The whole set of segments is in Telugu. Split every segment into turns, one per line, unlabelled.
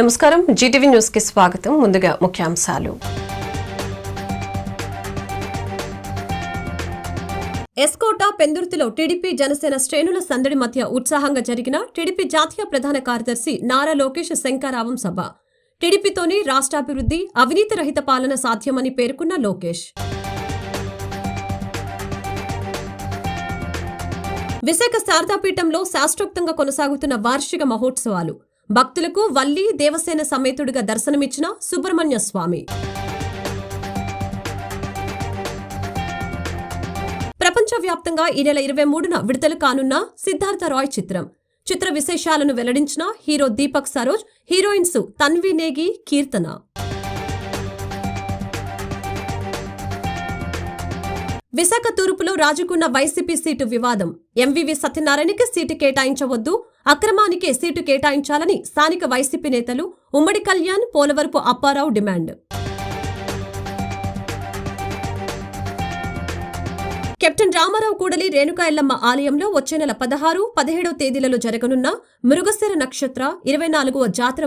నమస్కారం, జీటీవీ న్యూస్ కి స్వాగతం. ముందుగా ముఖ్యాంశాలు. ఎస్కోట పెందుర్తిలో టీడీపీ జనసేన శ్రేణుల సందడి మధ్య ఉత్సాహంగా జరిగిన టీడీపీ జాతీయ ప్రధాన కార్యదర్శి నారా లోకేష్ శంఖారావం సభ. టీడీపీతోనే రాష్ట్రాభివృద్ధి, అవినీతి రహిత పాలన సాధ్యమని పేర్కొన్న లోకేష్. విశాఖ శారదాపీఠంలో శాస్త్రోక్తంగా కొనసాగుతున్న వార్షిక మహోత్సవాలు. భక్తులకు వల్లి దేవసేన సమేతుడిగా దర్శనమిచ్చిన సుబ్రహ్మణ్య స్వామి. ప్రపంచవ్యాప్తంగా ఈ నెల 23న విడుదల కానున్న సిద్ధార్థ రాయ్ చిత్ర విశేషాలను వెల్లడించిన హీరో దీపక్ సరోజ్, హీరోయిన్స్ తన్వి నేగి, కీర్తన. విశాఖ తూర్పులో రాజుకున్న వైసీపీ సీటు వివాదం. ఎంవీవీ సత్యనారాయణకి సీటు కేటాయించవద్దు, అక్రమానికే సీటు కేటాయించాలని స్థానిక వైసీపీ నేతలు ఉమ్మడి కళ్యాణ్, పోలవరపు అప్పారావు డిమాండ్. కెప్టెన్ రామారావు కూడలి రేణుకా ఎల్లమ్మ ఆలయంలో వచ్చే నెల 16, 17వ తేదీలలో జరగనున్న మృగశిర నక్షత్ర 24వ జాతర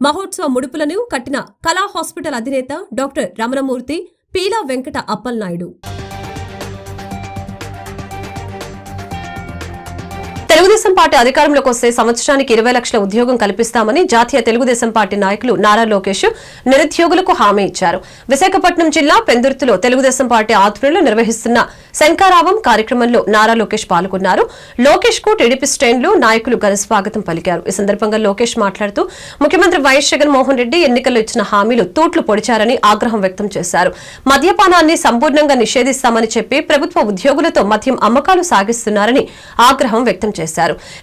మహోత్సవ ముడుపులను కట్టిన కళా హాస్పిటల్ అధినేత డాక్టర్ రమణమూర్తి, పీలా వెంకట అప్పలనాయుడు. తెలుగుదేశం పార్టీ అధికారంలోకి వస్తే సంవత్సరానికి 20 లక్షల ఉద్యోగం కల్పిస్తామని జాతీయ తెలుగుదేశం పార్టీ నాయకులు నారా లోకేష్ నిరుద్యోగులకు హామీ ఇచ్చారు. విశాఖపట్నం జిల్లా పెందుర్తిలో తెలుగుదేశం పార్టీ ఆధ్వర్యంలో నిర్వహిస్తున్న శంఖారావం కార్యక్రమంలో నారా లోకేష్ పాల్గొన్నారు. లోకేష్ కు టీడీపీ శ్రేణులు, నాయకులు ఘన స్వాగతం పలికారు. ఈ సందర్భంగా లోకేష్ మాట్లాడుతూ ముఖ్యమంత్రి వైఎస్ జగన్మోహన్ రెడ్డి ఎన్నికల్లో ఇచ్చిన హామీలు తూట్లు పొడిచారని ఆగ్రహం వ్యక్తం చేశారు. మద్యపానాన్ని సంపూర్ణంగా నిషేధిస్తామని చెప్పి ప్రభుత్వ ఉద్యోగులతో మద్యం అమ్మకాలు సాగిస్తున్నారని ఆగ్రహం వ్యక్తం చేశారు.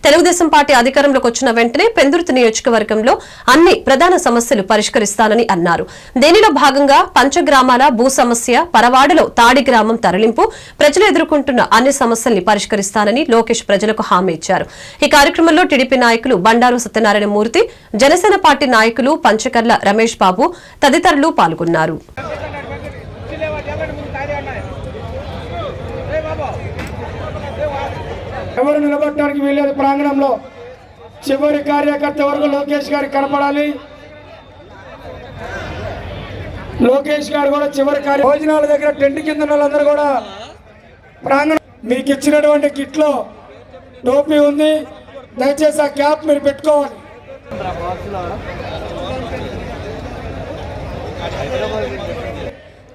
తెలుగుదేశం పార్టీ అధికారంలోకి వచ్చిన వెంటనే పెందుర్తి నియోజకవర్గంలో అన్ని ప్రధాన సమస్యలు పరిష్కరిస్తానని అన్నారు. దీనిలో భాగంగా పంచగ్రామాల భూ సమస్య, పరవాడలో తాడి గ్రామం తరలింపు, ప్రజలు ఎదుర్కొంటున్న అన్ని సమస్యల్ని పరిష్కరిస్తానని లోకేష్ ప్రజలకు హామీ ఇచ్చారు. ఈ కార్యక్రమంలో టీడీపీ నాయకులు బండారు సత్యనారాయణ మూర్తి, జనసేన పార్టీ నాయకులు పంచకర్ల రమేష్ బాబు తదితరులు పాల్గొన్నారు.
ఎవరు నిలబడటానికి వీలేదు. ప్రాంగణంలో చివరి కార్యకర్త వరకు లోకేష్ గారికి కనపడాలి. లోకేష్ గారు కూడా చివరి భోజనాల దగ్గర టెంట్ కింద వాళ్ళందరూ కూడా ప్రాంగణం. మీకు ఇచ్చినటువంటి కిట్లో టోపీ ఉంది, దయచేసి ఆ క్యాప్ మీరు పెట్టుకోవాలి.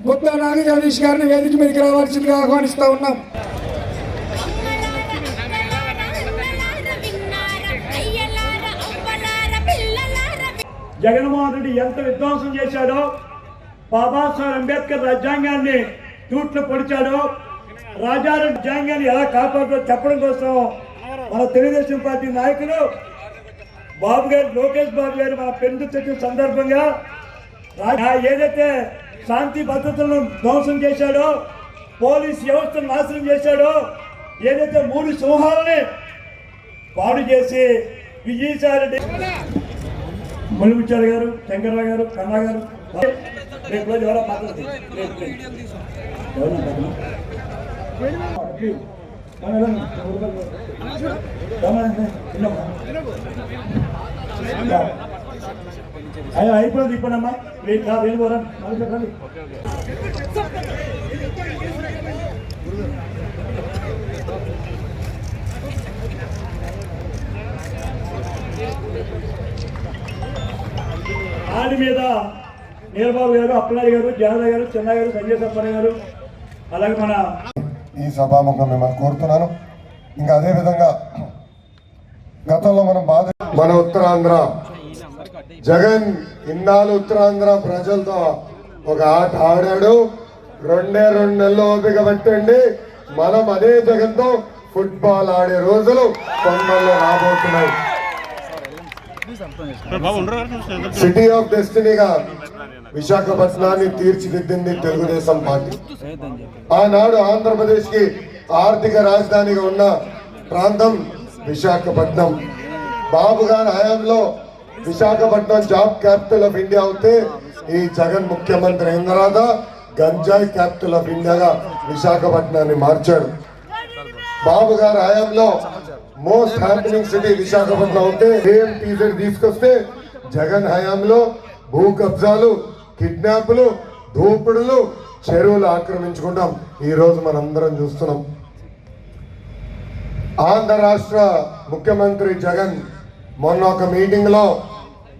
గుత్తా నాగ జగదీష్ గారిని వేదిక మీదకి రావాల్సిందిగా ఆహ్వానిస్తూ ఉన్నాం.
జగన్మోహన్ రెడ్డి ఎంత విధ్వంసం చేశాడో, బాబాసాహెబ్ అంబేద్కర్ రాజ్యాంగాన్ని తూట్లు పొడిచాడో, రాజ్యాంగాన్ని ఎలా కాపాడుతో చెప్పడం కోసం మన తెలుగుదేశం పార్టీ నాయకులు బాబు గారు, లోకేష్ బాబు గారు మన పెందుర్తి సందర్భంగా ఏదైతే శాంతి భద్రతలను ధ్వంసం చేశాడో, పోలీస్ వ్యవస్థను నాశనం చేశాడో, ఏదైతే 3 సింహాలని పాడు చేసి విజయసాయి రెడ్డి, మునిముచ్చారు గారు, శంకర్రావు గారు, కన్నా గారు, రేపు రోజు ఎవరో మాట్లాడుతుంది. అయిపోయింది ఇప్పుడమ్మా, వెళ్ళిపోరా. ఆడి మీద నీలబాబు గారు, అప్పలయ్య గారు, జనద గారు, చెన్న గారు, సంజయ్ సప్పన్న గారు, అలాగే మన
ఈ సభాముఖం మిమ్మల్ని కోరుతున్నాను. ఇంకా అదేవిధంగా గతంలో మన ఉత్తరాంధ్ర జగన్ ఇన్నాళ్ళు ఉత్తరాంధ్ర ప్రజలతో ఒక ఆట ఆడాడు. 2 నెలలు ఓపిక పెట్టండి, మనం అదే జగన్తో ఫుట్బాల్ ఆడే రోజులు తొందరలో రాబోతున్నాయి. సిటీ ఆఫ్ డెస్టినీగా విశాఖపట్నాన్ని తీర్చిదిద్దింది తెలుగుదేశం పార్టీ. ఆనాడు ఆంధ్రప్రదేశ్ కి ఆర్థిక రాజధానిగా ఉన్న ప్రాంతం విశాఖపట్నం. బాబు గారి హయాంలో Visakhapatnam job capital of India అవుతే ఈ జగన్ ముఖ్యమంత్రి అయిన తర్వాత గంజాయి క్యాపిటల్ ఆఫ్ ఇండియాగా విశాఖపట్నాన్ని మార్చాడు. బాబు గారి హయాంలో మోస్ట్ హ్యాపెనింగ్ సిటీ విశాఖపట్నం ఉంటే ఏఎంటీజెడ్ తీసుకొస్తే జగన్ హయాంలో భూ కబ్జాలు, కిడ్నాపులు, దోపిడులు, చెరువులు ఆక్రమించుకుంటాం ఈరోజు మనందరం చూస్తున్నాం. ఆంధ్ర రాష్ట్ర ముఖ్యమంత్రి జగన్ మొన్న ఒక మీటింగ్ లో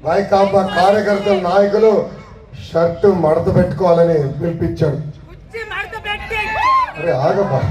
వైకాపా కార్యకర్తల నాయకులు షర్టు మడత పెట్టుకోవాలని పిలిపించాడు. అరే ఆగబ్బా.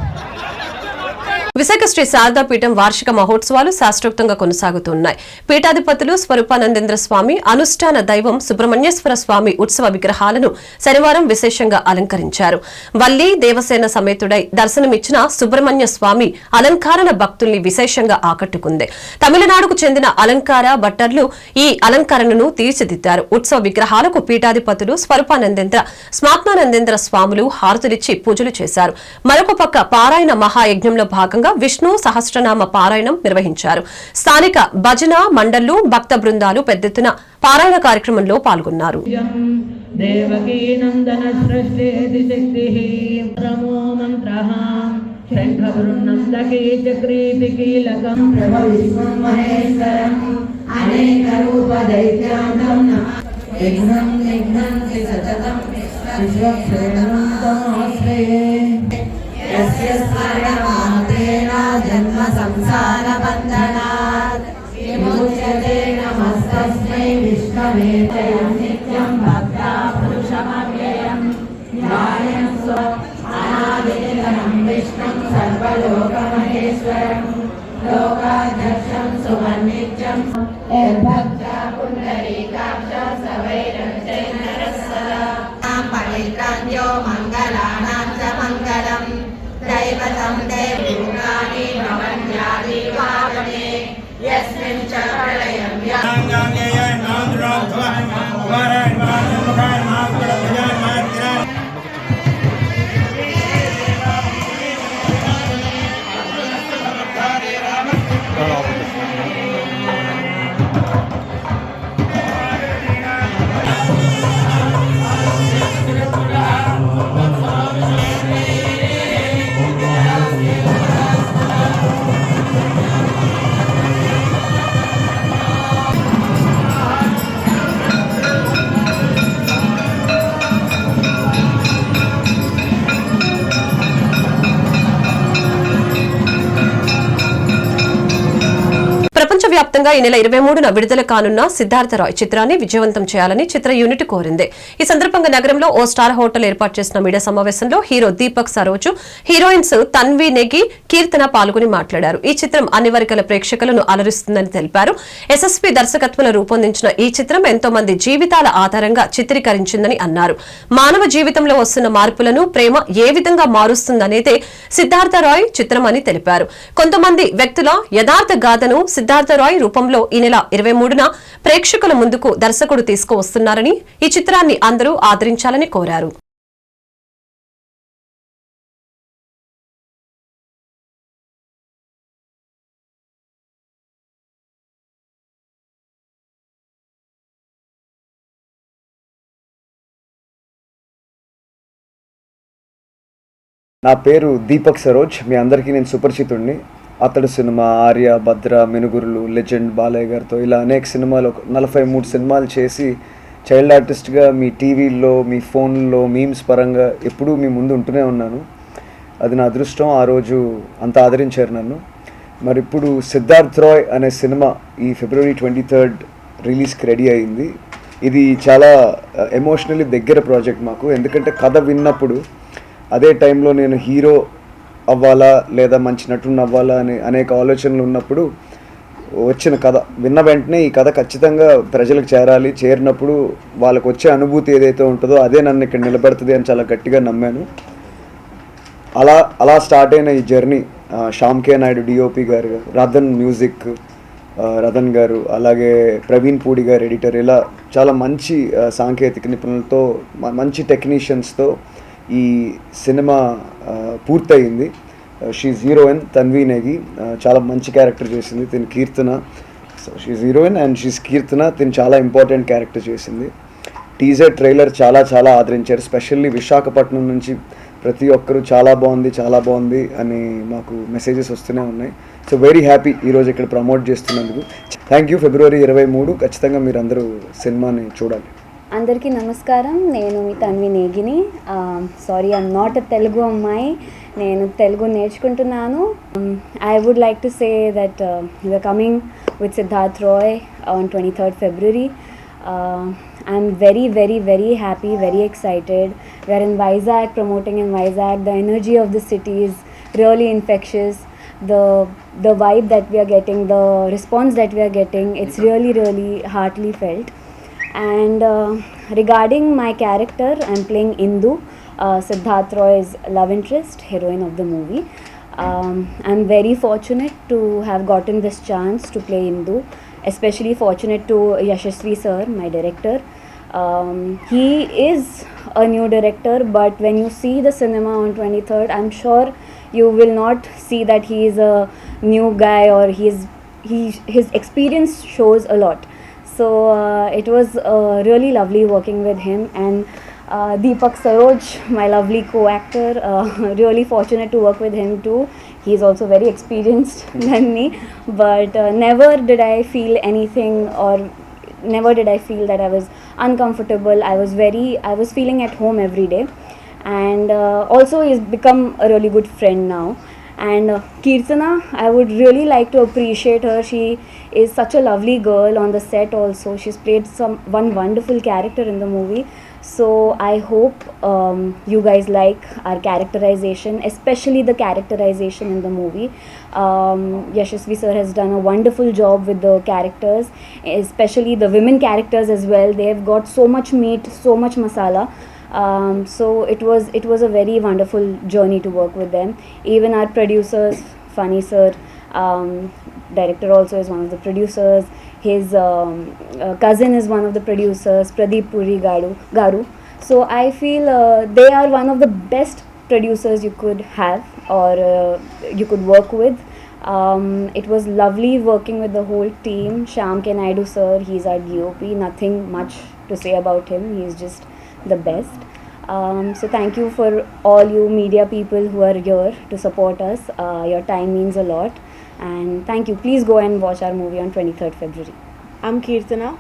విశాఖ శ్రీ శారదా పీఠం వార్షిక మహోత్సవాలు శాస్త్రోక్తంగా కొనసాగుతున్నాయి. పీఠాధిపతులు స్వరూపానందేంద్ర స్వామి, అనుష్ఠాన దైవం సుబ్రహ్మణ్యేశ్వర స్వామి ఉత్సవ విగ్రహాలను శనివారం విశేషంగా అలంకరించారు. వల్లి దేవసేన సమేతుడై దర్శనమిచ్చిన సుబ్రహ్మణ్య స్వామి అలంకారణ భక్తుల్ని విశేషంగా ఆకట్టుకుంది. తమిళనాడుకు చెందిన అలంకార భట్టర్లు ఈ అలంకరణను తీర్చిదిద్దారు. ఉత్సవ విగ్రహాలకు పీఠాధిపతులు స్వరూపానందేంద్ర, స్మాత్మానందేంద్ర స్వాములు హారతులిచ్చి పూజలు చేశారు. మరొక పక్క పారాయణ మహాయజ్ఞంలో భాగంగా విష్ణు సహస్రనామ పారాయణం నిర్వహించారు. స్థానిక భజన మండళ్లు, భక్త బృందాలు పెద్ద ఎత్తున పారాయణ కార్యక్రమంలో పాల్గొన్నారు.
జన్మ సంసార బంధనాత్ విముచ్యతే నమస్తస్మై విష్ణవే నిత్యం భక్తా పురుషమవ్యయం ధ్యాయం అనాదిలం విష్ణుం సర్వలోకమహేశ్వరం లోకాధ్యక్షం సుమన్నిత్యం భక్తా పుండరీకాక్ష సవైరచైనరసదా పవిత్రాన్యో మంగళానాం చ మంగళం దైవతం దేవాని భవన్యాది పావనే యస్మిన్ చ ప్రళయం
ప్రపంచవ్యాప్తంగా ఈ నెల 23న విడుదల కానున్న సిద్ధార్థ రాయ్ చిత్రాన్ని విజయవంతం చేయాలని చిత్ర యూనిట్ కోరింది. ఈ సందర్భంగా నగరంలో ఓ స్టార్ హోటల్ ఏర్పాటు చేసిన మీడియా సమావేశంలో హీరో దీపక్ సరోజు, హీరోయిన్స్ తన్వి నెగి, కీర్తన పాల్గొని మాట్లాడారు. ఈ చిత్రం అన్ని వర్గాల ప్రేక్షకులను అలరిస్తుందని తెలిపారు. ఎస్ఎస్పీ దర్శకత్వంలో రూపొందించిన ఈ చిత్రం ఎంతో మంది జీవితాల ఆధారంగా చిత్రీకరించిందని అన్నారు. మానవ జీవితంలో వస్తున్న మార్పులను ప్రేమ ఏ విధంగా మారుస్తుందనేదే సిద్ధార్థ రాయ్ చిత్రం అని తెలిపారు. కొంతమంది వ్యక్తుల యథార్థ గాథను సిద్ధార్థ రాయ్ రూపంలో ఈ నెల 23న ప్రేక్షకుల ముందుకు దర్శకుడు తీసుకువస్తున్నారని, ఈ చిత్రాన్ని అందరూ ఆదరించాలని కోరారు.
నా పేరు దీపక్ సరోజ్. మీ అందరికీ నేను సుపరిచితుడిని. అతడు సినిమా, ఆర్య, భద్ర, మెనుగురులు, లెజెండ్, బాలయ్య గారితో ఇలా అనేక సినిమాలు 43 సినిమాలు చేసి చైల్డ్ ఆర్టిస్ట్గా మీ టీవీల్లో, మీ ఫోన్లో, మీమ్స్ పరంగా ఎప్పుడూ మీ ముందు ఉంటూనే ఉన్నాను. అది నా అదృష్టం. ఆ రోజు అంత ఆదరించారు నన్ను. మరి ఇప్పుడు సిద్ధార్థ్ రాయ్ అనే సినిమా ఈ February 23rd రిలీజ్కి రెడీ అయింది. ఇది చాలా ఎమోషనల్లీ దగ్గర ప్రాజెక్ట్ మాకు. ఎందుకంటే కథ విన్నప్పుడు అదే టైంలో నేను హీరో అవ్వాలా లేదా మంచి నటుని అవ్వాలా అని అనేక ఆలోచనలు ఉన్నప్పుడు వచ్చిన కథ విన్న వెంటనే ఈ కథ ఖచ్చితంగా ప్రజలకు చేరాలి, చేరినప్పుడు వాళ్ళకు వచ్చే అనుభూతి ఏదైతే ఉంటుందో అదే నన్ను ఇక్కడ నిలబెడుతుంది అని చాలా గట్టిగా నమ్మాను. అలా స్టార్ట్ అయిన ఈ జర్నీ శ్యామ్ కే నాయుడు డిఓపి గారు, రతన్ మ్యూజిక్ రతన్ గారు, అలాగే ప్రవీణ్ పూడి గారు ఎడిటర్, ఇలా చాలా మంచి సాంకేతిక నిపుణులతో మంచి టెక్నీషియన్స్తో ఈ సినిమా పూర్తయింది. షీఈ్ హీరోయిన్ తన్వి నెగి, చాలా మంచి క్యారెక్టర్ చేసింది. తిని కీర్తన, షీఈ్ హీరోయిన్ అండ్ షీఈ్ కీర్తన. తిని చాలా ఇంపార్టెంట్ క్యారెక్టర్ చేసింది. టీజర్ ట్రైలర్ చాలా ఆదరించారు. స్పెషల్లీ విశాఖపట్నం నుంచి ప్రతి ఒక్కరు చాలా బాగుంది అని మాకు మెసేజెస్ వస్తూనే ఉన్నాయి. సో వెరీ హ్యాపీ ఈరోజు ఇక్కడ ప్రమోట్ చేస్తున్నందుకు. Thank you. ఫిబ్రవరి 23 ఖచ్చితంగా మీరు అందరూ సినిమాని చూడాలి.
అందరికీ నమస్కారం. నేను మీ తన్వి నేగిని. Sorry, I'm not a Telugu అమ్మాయి, నేను తెలుగు నేర్చుకుంటున్నాను. I would like to say that we're coming with Siddharth Roy on 23rd February. I'm very happy, very excited. We are in Vizag, promoting in Vizag. The energy of the city is really infectious. The vibe that we are getting, the response that we are getting, it's really heartily felt. And regarding my character, I'm playing Indu, Siddharth Roy's love interest, heroine of the movie. I'm very fortunate to have gotten this chance to play Indu, especially fortunate to Yashasvi sir, my director. He is a new director, but when you see the cinema on 23rd, I'm sure you will not see that he is a new guy, or his experience shows a lot. So it was really lovely working with him. And Deepak Saroj, my lovely co-actor, really fortunate to work with him too. He's also very experienced than me, but never did I feel anything, or never did I feel that I was uncomfortable. I was feeling at home every day. And also he's become a really good friend now. And Keerthana, I would really like to appreciate her. She is such a lovely girl on the set also. She's played one wonderful character in the movie. So I hope you guys like our characterization, especially the characterization in the movie. Yashasvi sir has done a wonderful job with the characters, especially the women characters as well. They have got so much meat, so much masala. So it was a very wonderful journey to work with them. Even our producers, Funny sir, director also is one of the producers. His cousin is one of the producers, Pradeep Puri Garu. So I feel they are one of the best producers you could have, or you could work with. It was lovely working with the whole team. Shyam K. Naidu sir, he's our DOP. Nothing much to say about him. He's just the best. So thank you for all you media people who are here to support us. Your time means a lot, and thank you. Please go and watch our movie on 23rd February.
I'm Keerthana.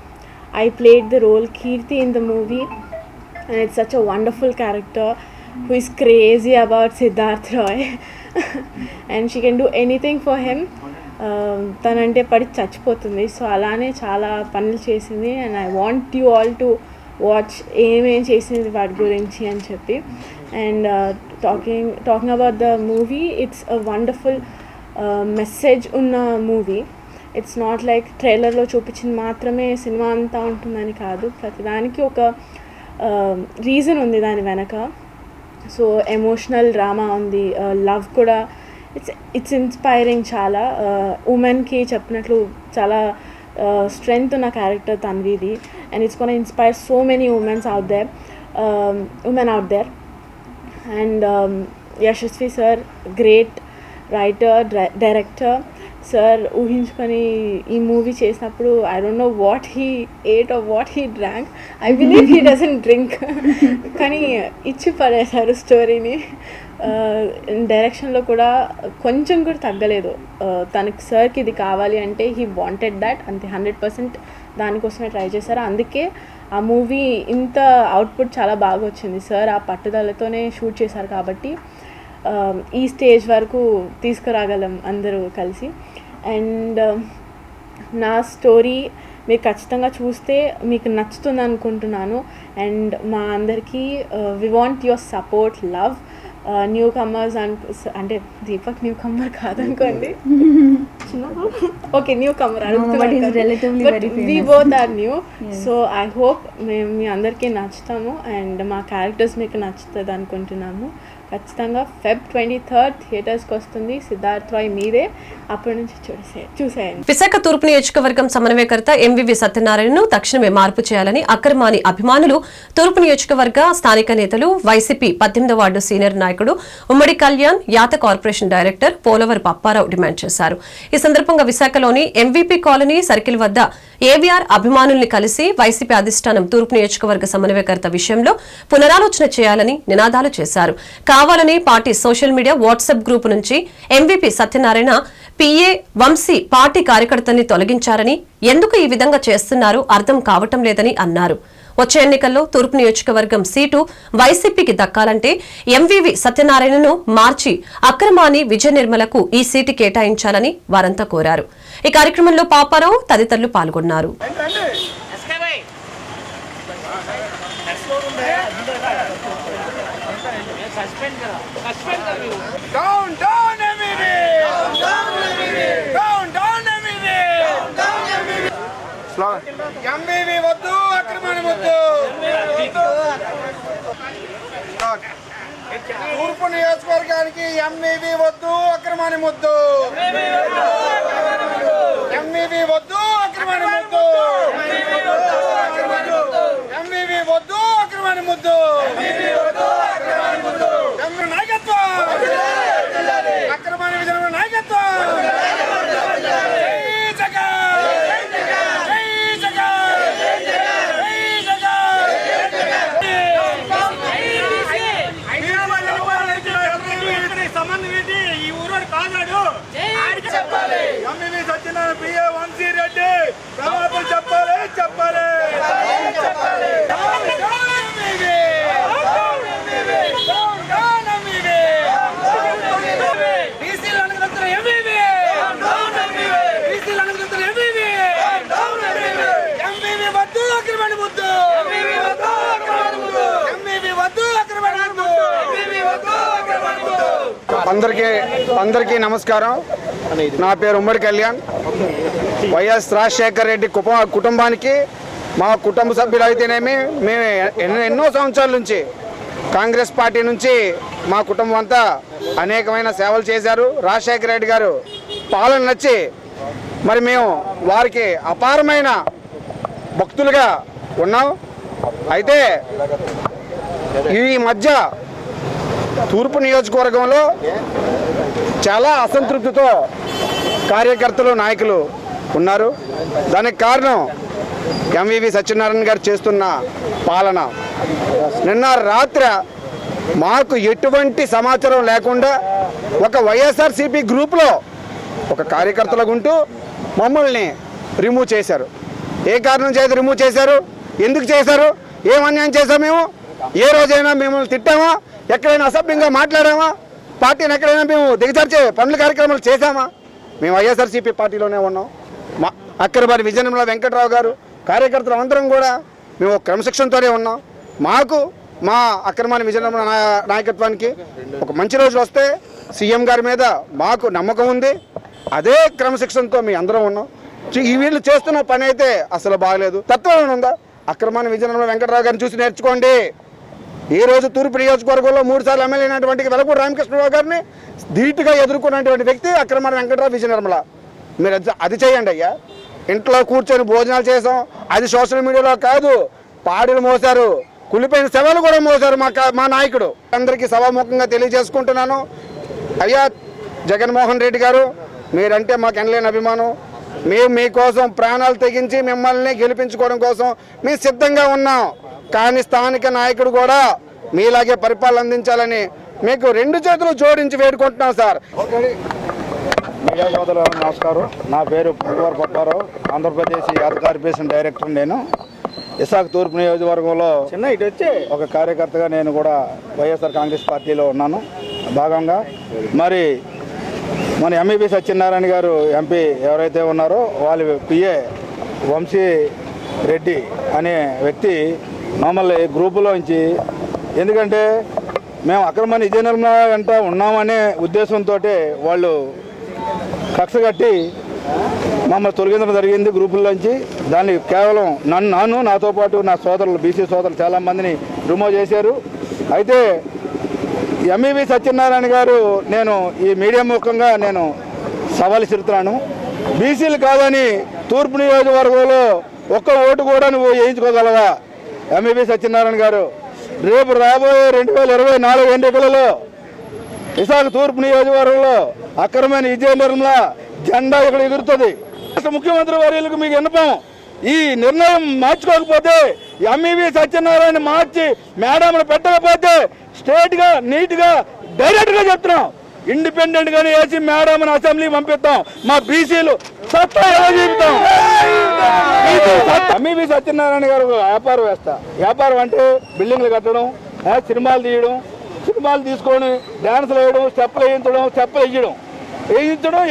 I played the role Keerthi in the movie, and it's such a wonderful character who is crazy about Siddharth Roy and she can do anything for him. తనంటే పడి చచ్చిపోతుంది. సో అలానే చాలా పనులు చేసింది. And I want you all to watch ఏమేం చేసింది వాటి గురించి అని చెప్పి. And talking about the movie, it's a wonderful message ఉన్న మూవీ. ఇట్స్ నాట్ లైక్ ట్రైలర్లో చూపించింది మాత్రమే సినిమా అంతా ఉంటుందని కాదు. ప్రతిదానికి ఒక రీజన్ ఉంది దాని వెనక. సో ఎమోషనల్ డ్రామా ఉంది, లవ్ కూడా. ఇట్స్ ఇన్స్పైరింగ్ చాలా. ఉమెన్కి చెప్పినట్లు చాలా స్ట్రెంగ్త్ ఉన్న క్యారెక్టర్ తన్విది. And it's gonna inspire so many women out there. And Yashasvi sir, great writer, director. Sir ఊహించుకొని ఈ మూవీ చేసినప్పుడు I don't know what he ate or what he drank. I believe he doesn't drink, కానీ ఇచ్చి పడేశారు స్టోరీని. డైరెక్షన్లో కూడా కొంచెం కూడా తగ్గలేదు. తనకి సార్కి ఇది కావాలి అంటే హీ వాంటెడ్ దాట్, అంతే 100% దానికోసమే ట్రై చేశారు. అందుకే ఆ మూవీ ఇంత అవుట్పుట్ చాలా బాగా వచ్చింది. సార్ ఆ పట్టుదలతోనే షూట్ చేశారు కాబట్టి ఈ స్టేజ్ వరకు తీసుకురాగలం అందరూ కలిసి. అండ్ నా స్టోరీ మీరు ఖచ్చితంగా చూస్తే మీకు నచ్చుతుంది అనుకుంటున్నాను. అండ్ మా అందరికీ we want your support, love. Newcomers అంటే దీపక్ న్యూ కమర్ కాదనుకోండి, okay newcomer we both are new. So I hope మేము మీ అందరికీ నచ్చుతాము అండ్ మా క్యారెక్టర్స్ మీకు నచ్చుతుంది అనుకుంటున్నాము. ఖచ్చితంగా Feb 23rd థియేటర్స్కి వస్తుంది. సిద్ధార్థ్ రాయ్ మీరే, అప్పటి నుంచి చూసేయండి.
విశాఖ తూర్పు నియోజకవర్గం సమన్వయకర్త ఎంవివి సత్యనారాయణను తక్షణమే మార్పు చేయాలని అక్రమాని అభిమానులు, తూర్పు నియోజకవర్గ స్థానిక నేతలు, వైసీపీ 18వ వార్డు సీనియర్ నాయకుడు ఉమ్మడి కళ్యాణ్, యాత corporation director Polavarapu Apparao demand చేశారు. ఈ సందర్భంగా విశాఖలోని ఎంవీపీ కాలనీ సర్కిల్ వద్ద ఏవీఆర్ అభిమానుల్ని కలిసి వైసీపీ అధిష్టానం తూర్పు నియోజకవర్గ సమన్వయకర్త విషయంలో పునరాలోచన చేయాలని నినాదాలు చేశారు. కావాలని party social media WhatsApp group నుంచి MVP Satyanarayana PA Vamsi party కార్యకర్తల్ని తొలగించారని, ఎందుకు ఈ విధంగా చేస్తున్నారో అర్థం కావటం లేదని అన్నారు. వచ్చే ఎన్నికల్లో తూర్పు నియోజకవర్గం సీటు వైసీపీకి దక్కాలంటే ఎంవీవీ సత్యనారాయణను మార్చి అక్రమాని విజయ నిర్మలకు ఈ సీటు కేటాయించాలని వారంతా కోరారు. ఈ కార్యక్రమంలో పాపారావు తదితరులు పాల్గొన్నారు.
ఎంవీవీ వద్దు, అక్రమాన్ని వద్దు. తూర్పు నియోజకవర్గానికి ఎంవీవీ వద్దు, అక్రమాన్ని వద్దు. ఎంవీవీ వద్దు, అక్రమాన్ని వద్దు. ఎంవీవీ వద్దు, అక్రమాన్ని వద్దు. నాయకత్వం, అక్రమాన్ని విజయ నాయకత్వం. సత్యనారాయణ పిఏ వంశీ రెడ్డి ప్రమాదం చెప్పాలి చెప్పాలి.
అందరికీ నమస్కారం. నా పేరు ఉమ్మడి కళ్యాణ్. వైఎస్ రాజశేఖర్ రెడ్డి కుటుంబానికి, మా కుటుంబ సభ్యులు అయితేనేమి, మేము ఎన్నో సంవత్సరాల నుంచి కాంగ్రెస్ పార్టీ నుంచి మా కుటుంబం అంతా అనేకమైన సేవలు చేశారు. రాజశేఖర రెడ్డి గారు పాలన నచ్చి మరి మేము వారికి అపారమైన భక్తులుగా ఉన్నాం. అయితే ఈ మధ్య తూర్పు నియోజకవర్గంలో చాలా అసంతృప్తితో కార్యకర్తలు, నాయకులు ఉన్నారు. దానికి కారణం ఎంవీవీ సత్యనారాయణ గారు చేస్తున్న పాలన. నిన్న రాత్రి మాకు ఎటువంటి సమాచారం లేకుండా ఒక వైఎస్ఆర్సీపీ గ్రూప్లో ఒక కార్యకర్తలుగా ఉంటూ మమ్మల్ని రిమూవ్ చేశారు. ఏ కారణం చేత రిమూవ్ చేశారు? ఎందుకు చేశారు? ఏం అన్యాయం చేశాం మేము? ఏ రోజైనా మిమ్మల్ని తిట్టామా? ఎక్కడైనా అసభ్యంగా మాట్లాడామా? పార్టీని ఎక్కడైనా మేము దిగజార్చే పనుల కార్యక్రమాలు చేశామా? మేము వైఎస్ఆర్సీపీ పార్టీలోనే ఉన్నాం. మా అక్కరబారి విజయనిర్మల వెంకట్రావు గారు, కార్యకర్తలు అందరం కూడా మేము క్రమశిక్షణతోనే ఉన్నాం. మాకు మా అక్రమాన్ని విజయనిర్మల నాయకత్వానికి ఒక మంచి రోజులు వస్తే సీఎం గారి మీద మాకు నమ్మకం ఉంది. అదే క్రమశిక్షణతో మీ అందరం ఉన్నాం. వీళ్ళు చేస్తున్న పని అయితే అసలు బాగలేదు. తత్వం ఉందా? అక్రమాన్ని విజయనిర్మల వెంకట్రావు గారిని చూసి నేర్చుకోండి. ఈ రోజు తూర్పు నియోజకవర్గంలో 3 సార్లు ఎమ్మెల్యే అయినటువంటి వెలపూడి రామకృష్ణరావు గారిని ధీటుగా ఎదుర్కొన్నటువంటి వ్యక్తి అక్రమాన్ని వెంకట్రావు విజయనిర్మల. మీరు అది చేయండి అయ్యా. ఇంట్లో కూర్చొని భోజనాలు చేసాం, అది సోషల్ మీడియాలో కాదు. పాడీలు మోసారు, కులిపోయిన శవాలు కూడా మోసారు మా నాయకుడు. అందరికీ సభాముఖంగా తెలియజేసుకుంటున్నాను. అయ్యా జగన్మోహన్ రెడ్డి గారు, మీరంటే మాకు ఎనలేని అభిమానం. మేము మీకోసం ప్రాణాలు తెగించి మిమ్మల్ని గెలిపించుకోవడం కోసం మేము సిద్ధంగా ఉన్నాం. కానీ స్థానిక నాయకుడు కూడా మీలాగే పరిపాలన అందించాలని మీకు 2 చేతులు జోడించి వేడుకుంటున్నాం సార్.
మీడియా సోదరులకు నమస్కారం. నా పేరు పువ్వారు పప్పారావు, ఆంధ్రప్రదేశ్ యాద్ కార్పొరేషన్ డైరెక్టర్. నేను విశాఖ తూర్పు నియోజకవర్గంలో ఒక కార్యకర్తగా నేను కూడా వైఎస్ఆర్ కాంగ్రెస్ పార్టీలో ఉన్నాను భాగంగా. మరి మన ఎంవీవీ సత్యనారాయణ గారు ఎంపీ ఎవరైతే ఉన్నారో వాళ్ళ పిఏ వంశీ రెడ్డి అనే వ్యక్తి మమ్మల్ని గ్రూపులోంచి, ఎందుకంటే మేము అక్రమాన్ని విజయ నిర్మల వెంట ఉన్నామనే ఉద్దేశంతో వాళ్ళు కక్ష కట్టి మమ్మల్ని తొలగించడం జరిగింది గ్రూపుల్లోంచి. దాన్ని కేవలం నన్ను నాతో పాటు నా సోదరులు, బీసీ సోదరులు చాలామందిని రిమూవ్ చేశారు. అయితే ఎంవీవీ సత్యనారాయణ గారు, నేను ఈ మీడియా ముఖంగా నేను సవాల్ విసురుతున్నాను. బీసీలు కాదని తూర్పు నియోజకవర్గంలో ఒక్క ఓటు కూడా నువ్వు వేయించుకోగలవా? ఎంవీవీ సత్యనారాయణ గారు, రేపు రాబోయే 2024 ఎన్నికలలో విశాఖ తూర్పు నియోజకవర్గంలో అక్రమమైన విజయ నిర్మల జెండా ఇక్కడ ఎగురుతుంది. ముఖ్యమంత్రి వర్యులకు మీకు విన్నపం, ఈ నిర్ణయం మార్చుకోకపోతే, ఎంవీవీ సత్యనారాయణ మార్చి మేడంను పెట్టకపోతే స్ట్రేట్గా నీట్గా డైరెక్ట్గా చెప్తున్నాం, ఇండిపెండెంట్గానే వేసి మేడం అసెంబ్లీ పంపిస్తాం. మా బీసీలు సత్తా ఎలా చూపుతాం. ఎంఈవి సత్యనారాయణ గారు వ్యాపారం వేస్తా. వ్యాపారం అంటే బిల్డింగ్లు కట్టడం, సినిమాలు తీయడం, సినిమాలు తీసుకొని డ్యాన్సులు వేయడం, స్టెప్పులు వేయించడం, స్టెప్పులు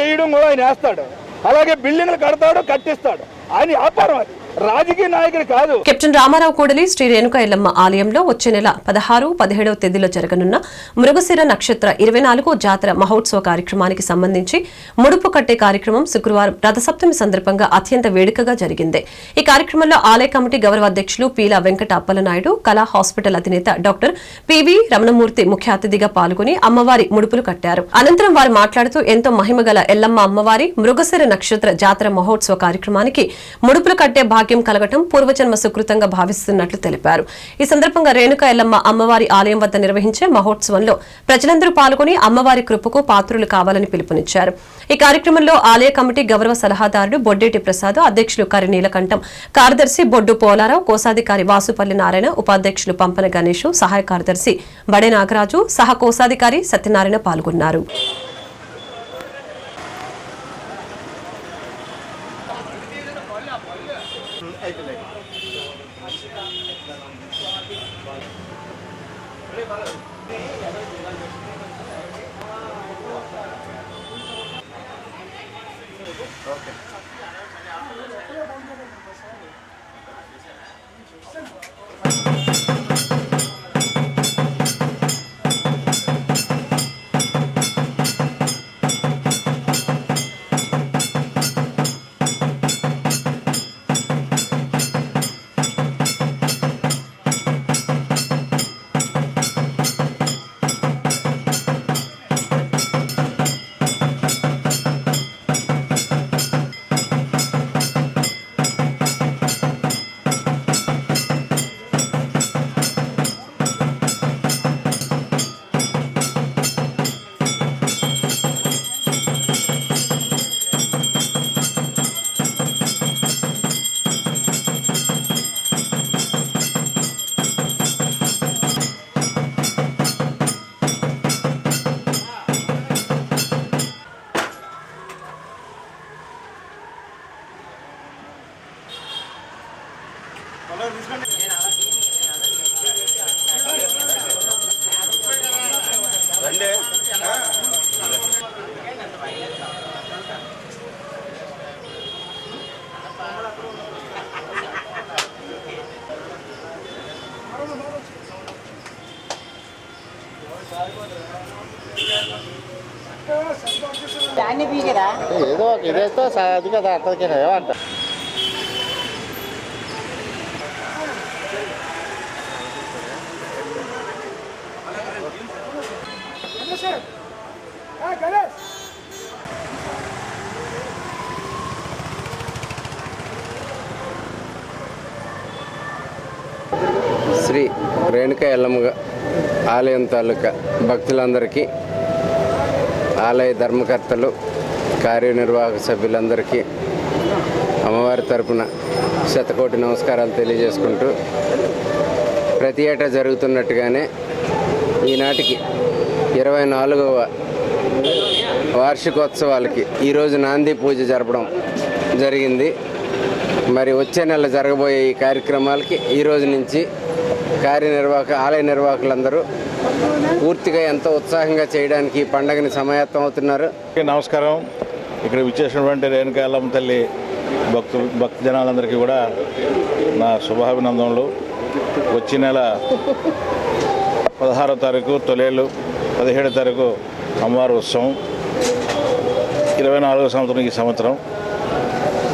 వేయడం కూడా ఆయన వేస్తాడు. అలాగే బిల్డింగ్లు కడతాడు, కట్టిస్తాడు. ఆయన వ్యాపారం అది, రాజకీయ నాయకుడు కాదు.
కెప్టెన్ రామారావు కూడలి శ్రీ రేణుకా ఎల్లమ్మ ఆలయంలో వచ్చే నెల 16, 17వ తేదీలో జరగనున్న మృగశిర నక్షత్ర 24వ జాతర మహోత్సవ కార్యక్రమానికి సంబంధించి ముడుపు కట్టే కార్యక్రమం శుక్రవారం రథసప్తమి సందర్భంగా అత్యంత వేడుకగా జరిగింది. ఈ కార్యక్రమంలో ఆలయ కమిటీ గౌరవ అధ్యక్షులు పీలా వెంకట అప్పలనాయుడు, కళా హాస్పిటల్ అధినేత డాక్టర్ పివి రమణమూర్తి ముఖ్య అతిథిగా పాల్గొని అమ్మవారి ముడుపులు కట్టారు. అనంతరం వారు మాట్లాడుతూ ఎంతో మహిమగల ఎల్లమ్మ అమ్మవారి మృగశిర నక్షత్ర జాతర మహోత్సవ కార్యక్రమానికి ముడుపులు కట్టే భాగ్యం కలగటం పూర్వజన్మ సుకృతంగా భావిస్తున్నట్లు తెలిపారు. ఈ సందర్భంగా రేణుకా ఎల్లమ్మ అమ్మవారి ఆలయం వద్ద నిర్వహించే మహోత్సవంలో ప్రజలందరూ పాల్గొని అమ్మవారి కృపకు పాత్రులు కావాలని పిలుపునిచ్చారు. ఈ కార్యక్రమంలో ఆలయ కమిటీ గౌరవ సలహాదారుడు బొడ్డేటి ప్రసాద్, అధ్యక్షులు కరి నీలకంఠం, కార్యదర్శి బొడ్డు పోలారావు, కోశాధికారి వాసుపల్లి నారాయణ, ఉపాధ్యక్షులు పంపన గణేష్, సహాయ కార్యదర్శి బడే నాగరాజు, సహ కోశాధికారి సత్యనారాయణ పాల్గొన్నారు.
ఏదో ఇదేతో అది కదా అక్కడికి ఏమంట.
శ్రీ రేణుకా ఎల్లమ్మ ఆలయం తాలూకా భక్తులందరికీ, ఆలయ ధర్మకర్తలు, కార్యనిర్వాహక సభ్యులందరికీ అమ్మవారి తరపున శతకోటి నమస్కారాలు తెలియజేసుకుంటూ, ప్రతి ఏటా జరుగుతున్నట్టుగానే ఈనాటికి 24వ వార్షికోత్సవాలకి ఈరోజు నాంది పూజ జరపడం జరిగింది. మరి వచ్చే నెల జరగబోయే ఈ కార్యక్రమాలకి ఈరోజు నుంచి ఆలయ నిర్వాహకులందరూ పూర్తిగా ఎంతో ఉత్సాహంగా చేయడానికి ఈ పండుగని సమాయత్తం అవుతున్నారు.
నమస్కారం. ఇక్కడ విచ్చేసినటువంటి రేణుకా ఎల్లమ్మ తల్లి భక్తి జనాలందరికీ కూడా నా శుభాభినందనలు. వచ్చే నెల 16వ తారీఖు తొలేలు, 17వ తారీఖు అమ్మవారి ఉత్సవం, 24వ సంవత్సరం ఈ సంవత్సరం.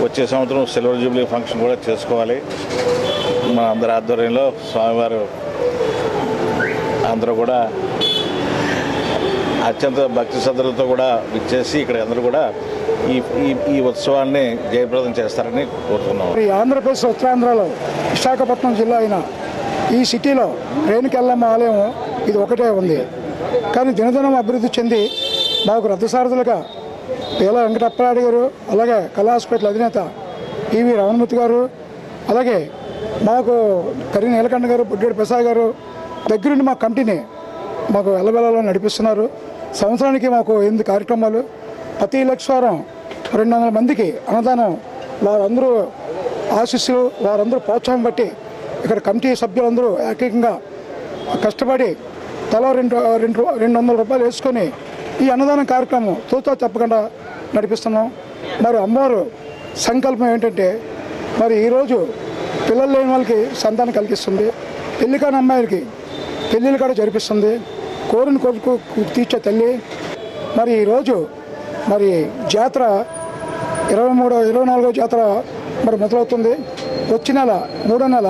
వచ్చే సంవత్సరం సిల్వర్ జూబ్లీ ఫంక్షన్ కూడా చేసుకోవాలి. మన అందరి ఆధ్వర్యంలో స్వామివారు అందరూ కూడా అత్యంత భక్తి శ్రద్ధలతో కూడా విచ్చేసి ఇక్కడ అందరూ కూడా ఈ ఉత్సవాన్ని జయప్రదం చేస్తారని కోరుతున్నాం.
ఆంధ్రప్రదేశ్ ఉత్తరాంధ్రలో విశాఖపట్నం జిల్లా అయిన ఈ సిటీలో రేణుకా ఎల్లమ్మ ఆలయం ఇది ఒకటే ఉంది. కానీ దినదినం అభివృద్ధి చెంది మాకు రథసారథులుగా పీలా వెంకటప్పలాడి గారు, అలాగే కళా హాస్పిటల్ అధినేత పివి రమణమూర్తి గారు, అలాగే మాకు కరి నీలకంఠ గారు, బొడ్డేటి ప్రసాద్ గారు దగ్గరుండి మా కమిటీని మాకు వెళ్ళబెళ్ళలో నడిపిస్తున్నారు. సంవత్సరానికి మాకు 8 కార్యక్రమాలు, ప్రతి లక్షవారం 200 మందికి అన్నదానం. వారందరూ ఆశీస్సులు, వారందరూ ప్రోత్సాహం బట్టి ఇక్కడ కమిటీ సభ్యులందరూ ఏకంగా కష్టపడి తలా 200 రూపాయలు వేసుకొని ఈ అన్నదానం కార్యక్రమం తూచా తప్పకుండా నడిపిస్తున్నాం. మరి అమ్మవారు సంకల్పం ఏంటంటే మరి ఈరోజు పిల్లలు లేని వాళ్ళకి సంతానం కలిగిస్తుంది, పెళ్లి కాని అమ్మాయిలకి పెళ్ళిళ్ళు కూడా జరిపిస్తుంది, కోరిన కొడుకు తీర్చే తల్లి. మరి ఈరోజు మరి జాతర 24వ జాతర మరి మొదలవుతుంది. వచ్చే నెల 3వ నెల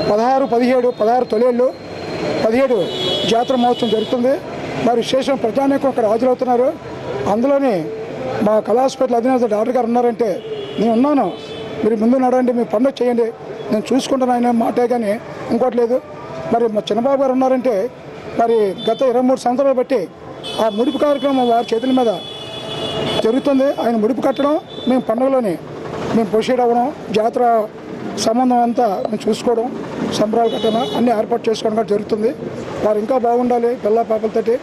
16, 17 తొలేళ్ళు 17 జాతర మహోత్సవం జరుగుతుంది. మరి విశేషం ప్రజానీకం అక్కడ హాజరవుతున్నారు. అందులోని మా కళాహాస్పిటల్ అధినేత డాక్టర్ గారు ఉన్నారంటే నేను ఉన్నాను, మీరు ముందు నడండి, మీరు పండుగ చేయండి, నేను చూసుకుంటాను ఆయన మాటే కానీ ఇంకోటి లేదు. మరి మా చిన్నబాబు గారు ఉన్నారంటే మరి గత 23 సంవత్సరాలు బట్టి ఆ ముడుపు కార్యక్రమం వారి చేతుల మీద జరుగుతుంది. ఆయన ముడుపు కట్టడం, మేము పండుగలోని మేము ప్రొసీడ్ అవ్వడం, జాతర సంబంధం అంతా మేము చూసుకోవడం, సంబరాలు కట్టడం అన్నీ ఏర్పాటు చేసుకోవడం కూడా జరుగుతుంది. వారు ఇంకా బాగుండాలి పిల్ల పాపలతోటి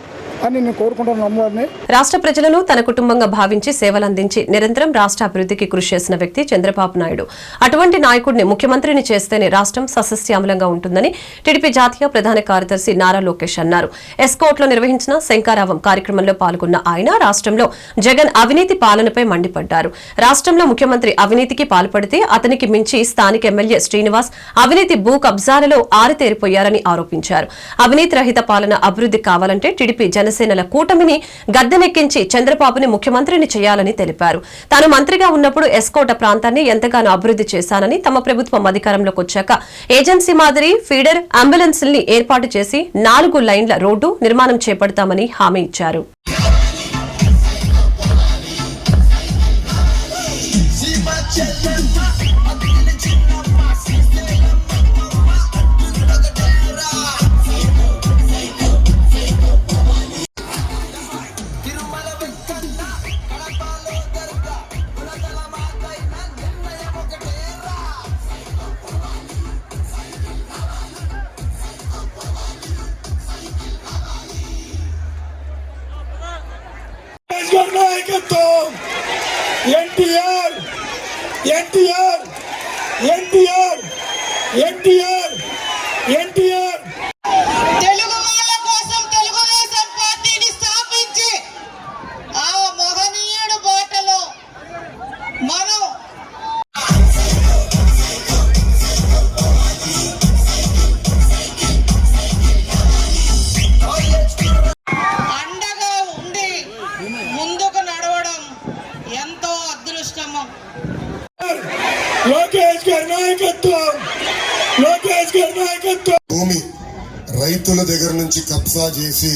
అని నేను కోరుకుంటున్నాను అమ్మవారిని.
రాష్ట్ర ప్రజలను తన కుటుంబంగా భావించి సేవలందించి నిరంతరం రాష్ట్ర అభివృద్ధికి కృషి చేసిన వ్యక్తి చంద్రబాబు నాయుడు. అటువంటి నాయకుడిని ముఖ్యమంత్రిని చేస్తేనే రాష్ట్రం సస్యశ్యామలంగా ఉంటుందని టీడీపీ జాతీయ ప్రధాన కార్యదర్శి నారా లోకేష్ అన్నారు. ఎస్కోట్లో నిర్వహించిన శంకారావం కార్యక్రమంలో పాల్గొన్న ఆయన రాష్ట్రంలో జగన్ అవినీతి పాలనపై మండిపడ్డారు. రాష్ట్రంలో ముఖ్యమంత్రి అవినీతికి పాల్పడితే అతనికి మించి స్థానిక ఎమ్మెల్యే శ్రీనివాస్ అవినీతి భూ కబ్జాలలో ఆరితేరిపోయారని ఆరోపించారు. అవినీతి రహిత పాలన, అభివృద్ధి కావాలంటే టీడీపీ జనసేనల కూటమిని గద్దెనెక్కించి చంద్రబాబుని ముఖ్యమంత్రిని చేయాలని తెలిపారు. తాను మంత్రిగా ఉన్నప్పుడు ఎస్కోట ప్రాంతాన్ని ఎంతగానో అభివృద్ధి చేశానని, తమ ప్రభుత్వం అధికారంలోకి వచ్చాక ఏజెన్సీ మాదిరి ఫీడర్ అంబులెన్స్ల్ని ఏర్పాటు చేసి 4 లైన్ల రోడ్డు నిర్మాణం చేపడతామని హామీ ఇచ్చారు.
తెలుగు వాళ్ళ కోసం తెలుగుదేశం పార్టీని స్థాపించి ఆ మహనీయుడు బాటలో మనం అండగా ఉండి ముందుకు నడవడం ఎంతో అదృష్టము.
లోకేష్ గారి నాయకత్వం, లోకేష్ గారి నాయకత్వం.
భూమి రైతుల దగ్గర నుంచి కబ్జా చేసి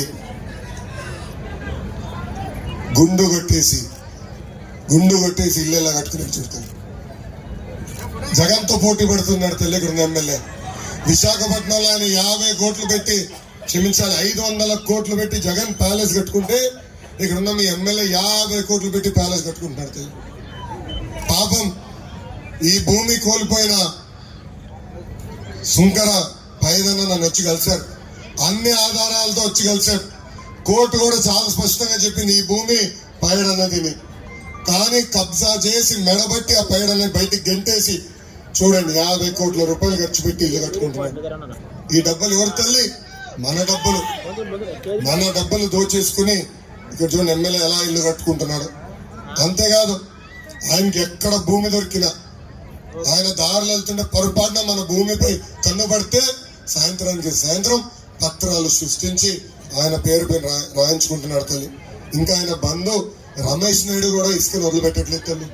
గుండు కొట్టేసి ఇల్లు కట్టుకుని చూడతారు. జగన్తో పోటీ పడుతున్నాడు తెల్లగుండ ఎమ్మెల్యే. విశాఖపట్నంలో ఆయన 50 కోట్లు పెట్టి, క్షమించాలి 500 కోట్లు పెట్టి జగన్ ప్యాలెస్ కట్టుకుంటే ఇక్కడ ఉన్న మీ ఎమ్మెల్యే 50 కోట్లు పెట్టి ప్యాలెస్ కట్టుకుంటున్నాడు. పాపం ఈ భూమి కోల్పోయిన సుంకర పైదన్న నన్ను వచ్చి కలిశారు, అన్ని ఆధారాలతో వచ్చి కలిశారు. కోర్టు కూడా చాలా స్పష్టంగా చెప్పింది ఈ భూమి పైడన్నది. కానీ కబ్జా చేసి మెడబట్టి ఆ పైడన్ని బయటికి గెంటేసి చూడండి 50 కోట్ల రూపాయలు ఖర్చు పెట్టి ఇల్లు కట్టుకుంటున్నాడు. ఈ డబ్బులు ఎవరి తల్లి? మన డబ్బులు దోచేసుకుని ఇక్కడ చూడండి ఎమ్మెల్యే ఎలా ఇల్లు కట్టుకుంటున్నాడు. అంతేకాదు ఆయనకి ఎక్కడ భూమి దొరికినా, ఆయన దారులు వెళ్తుంటే పొరపాటున మన భూమిపై కన్నుపడితే సాయంత్రం పత్రాలు సృష్టించి ఆయన పేరుపై రాయించుకుంటున్నాడు తల్లి. ఇంకా ఆయన బంధు రమేష్ నాయుడు కూడా ఇసుకను వదిలిపెట్టట్లేదు తల్లి.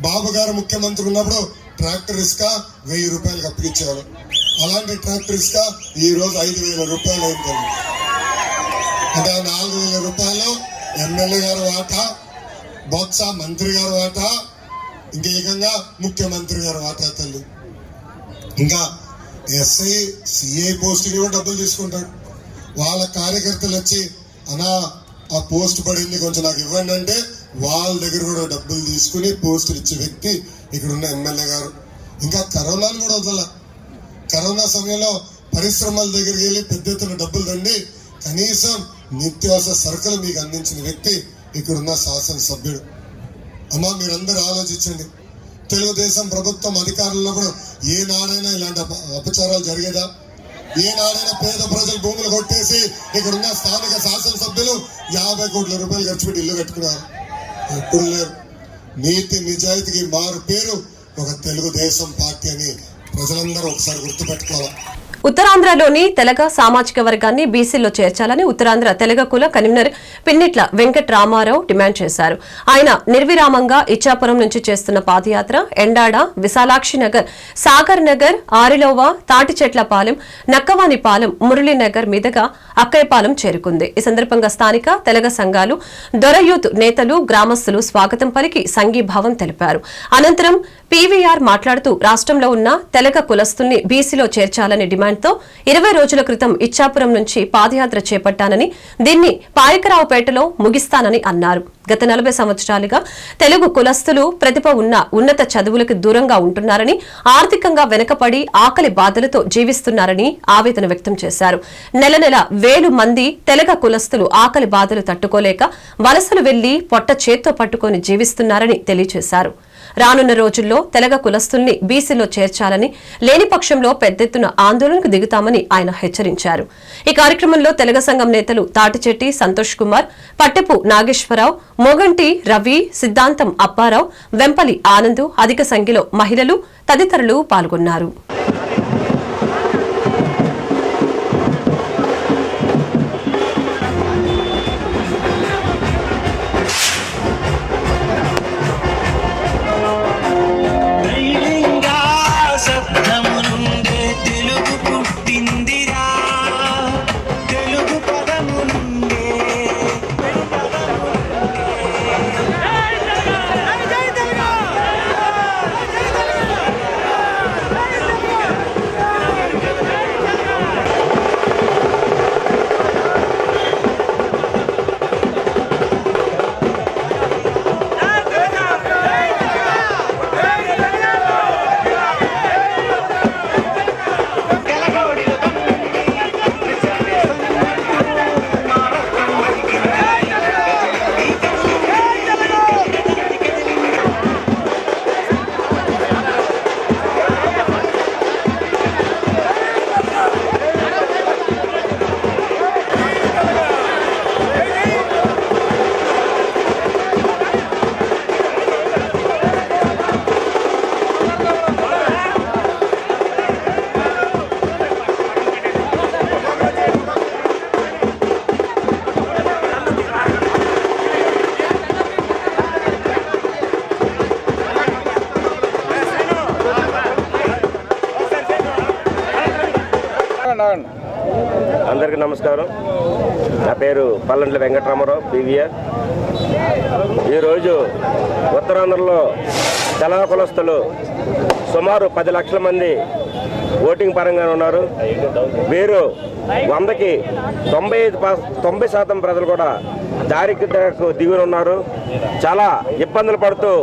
బాబు గారు ముఖ్యమంత్రి ఉన్నప్పుడు ట్రాక్టర్ ఇసుక 1000 రూపాయలకు అప్పగించేవారు. అలాంటి ట్రాక్టర్ ఇసుక ఈ రోజు 5000 రూపాయలు అయింది తల్లి. అంటే 4000 రూపాయలు ఎమ్మెల్యే గారు వాటా, బొత్స మంత్రి గారు వాటా, ఇంకా ఏకంగా ముఖ్యమంత్రి గారు వాటా తల్లి. ఇంకా ఎస్ఐ సిఐ పోస్టుకి కూడా డబ్బులు తీసుకుంటాడు. వాళ్ళ కార్యకర్తలు వచ్చి అన్నా ఆ పోస్ట్ పడింది కొంచెం నాకు ఇవ్వండి అంటే వాళ్ళ దగ్గర కూడా డబ్బులు తీసుకుని పోస్టులు ఇచ్చే వ్యక్తి ఇక్కడ ఉన్న ఎమ్మెల్యే గారు. ఇంకా కరోనాను కూడా వదల. కరోనా సమయంలో పరిశ్రమల దగ్గరికి వెళ్ళి పెద్ద ఎత్తున డబ్బులు రండి, కనీసం నిత్యావసర సరుకులు మీకు అందించిన వ్యక్తి ఇక్కడున్న శాసనసభ్యుడు. అమ్మా మీరందరూ ఆలోచించండి, తెలుగుదేశం ప్రభుత్వం అధికారంలో కూడా ఏనాడైనా ఇలాంటి అపచారాలు జరిగేదా? ఏనాడైనా పేద ప్రజలు భూములు కొట్టేసి ఇక్కడున్న స్థానిక శాసనసభ్యులు 50 కోట్ల రూపాయలు ఖర్చు పెట్టి ఇల్లు కట్టుకున్నారు? ఎప్పుడు లేరు. నీతి నిజాయితీకి మారు పేరు ఒక తెలుగుదేశం పార్టీ అని ప్రజలందరూ ఒకసారి గుర్తుపెట్టుకోవాలి.
ఉత్తరాంధ్రలోని తెలగ సామాజిక వర్గాన్ని బీసీలో చేర్చాలని ఉత్తరాంధ్ర తెలగ కుల కన్వీనర్ పిన్నిట్ల వెంకట రామారావు డిమాండ్ చేశారు. ఆయన నిర్విరామంగా ఇచ్చాపురం నుంచి చేస్తున్న పాదయాత్ర ఎండాడ, విశాలాక్షి నగర్, సాగర్ నగర్, ఆరిలోవా, తాటిచెట్లపాలెం, నక్కవానిపాలెం, మురళీనగర్ మీదుగా అక్కయ్యపాలెం చేరుకుంది. ఈ సందర్భంగా స్థానిక తెలగ సంఘాలు, దొరయూత్ నేతలు, గ్రామస్తులు స్వాగతం పలికి సంఘీభావం తెలిపారు. అనంతరం పీవీఆర్ మాట్లాడుతూ రాష్ట్రంలో ఉన్న తెలగ కులస్తుల్ని బీసీలో చేర్చాలని డిమాండ్తో 20 రోజుల క్రితం ఇచ్చాపురం నుంచి పాదయాత్ర చేపట్టానని, దీన్ని పాయకరావుపేటలో ముగిస్తానని అన్నారు. గత 40 సంవత్సరాలుగా తెలుగు కులస్తులు ప్రతిభ ఉన్న ఉన్నత చదువులకు దూరంగా ఉంటున్నారని, ఆర్థికంగా వెనుకపడి ఆకలి బాధలతో జీవిస్తున్నారని ఆవేదన వ్యక్తం చేశారు. నెల నెల 1000 మంది తెలగ కులస్తులు ఆకలి బాధలు తట్టుకోలేక వలసలు వెళ్లి పొట్ట చేత్తో పట్టుకుని జీవిస్తున్నారని తెలియజేశారు. రానున్న రోజుల్లో తెలగ కులస్తుల్ని బీసీలో చేర్చాలని, లేని పక్షంలో పెద్ద ఎత్తున ఆందోళనకు దిగుతామని ఆయన హెచ్చరించారు. ఈ కార్యక్రమంలో తెలగ సంఘం నేతలు తాటిచెట్టి సంతోష్ కుమార్, పట్టెపు నాగేశ్వరరావు, మోగంటి రవి, సిద్ధాంతం అప్పారావు, వెంపలి ఆనందు, అధిక సంఖ్యలో మహిళలు తదితరులు పాల్గొన్నారు.
అందరికీ నమస్కారం. నా పేరు పల్లంట్ల వెంకటరామారావు, పీవీఆర్. ఈరోజు ఉత్తరాంధ్రలో తెలగ కులస్తులు సుమారు 10 లక్షల మంది ఓటింగ్ పరంగా ఉన్నారు. వీరు 100కి 90% ప్రజలు కూడా దారిద్ర్యకు దిగుని ఉన్నారు. చాలా ఇబ్బందులు పడుతూ